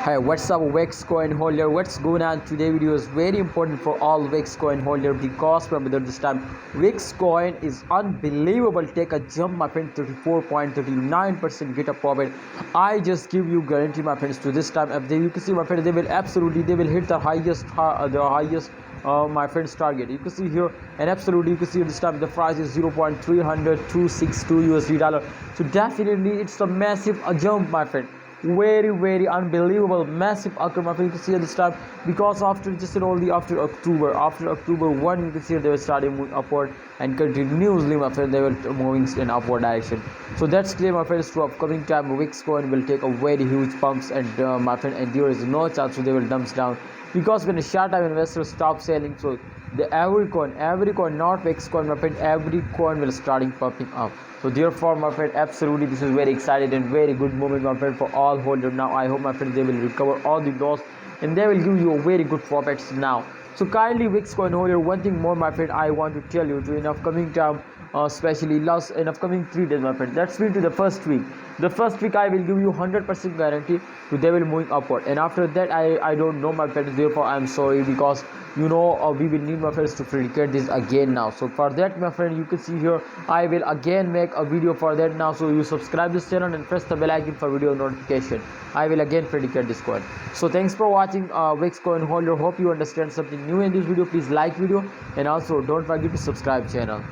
Hi, what's up WAXP Coin holder? What's going on? Today video is very important for all WAXP Coin holder because remember this time WAXP Coin is unbelievable. Take a jump, my friend. 34.39% get a profit. I just give you guarantee, my friends. To this time, if you can see, my friend, they will hit the highest my friend's target. You can see here, and absolutely you can see this time the price is 0.300262 USD dollar. So definitely it's a massive jump, my friend. Very unbelievable massive occur, my friend. You can see at this time because after just only after October 1, you can see they were starting moving upward and continuously, my friend, they were moving in upward direction. So that's clear, my friends. To upcoming time WAXP Coin will take a very huge pumps, and my friend, and there is no chance so they will dumps down because when a short time investors stop selling, so the every coin, not WAXP Coin, my friend, every coin will starting popping up. So therefore, my friend, absolutely this is very excited and very good moment, my friend, for all holders. Now I hope, my friend, they will recover all the loss and they will give you a very good profits now. So kindly WAXP Coin holder, one thing more, my friend, I want to tell you to in upcoming time, especially last in upcoming 3 days, my friend. Let's read to the first week. The first week I will give you 100% guarantee to they will moving upward, and after that I don't know, my friends. Therefore I'm sorry because we will need, my friends, to predicate this again now. So for that, my friend, you can see here I will again make a video for that now. So you subscribe this channel and press the bell icon for video notification. I will again predicate this coin. So thanks for watching, WAXP Coin holder. Hope you understand something new in this video. Please like video and also don't forget to subscribe channel.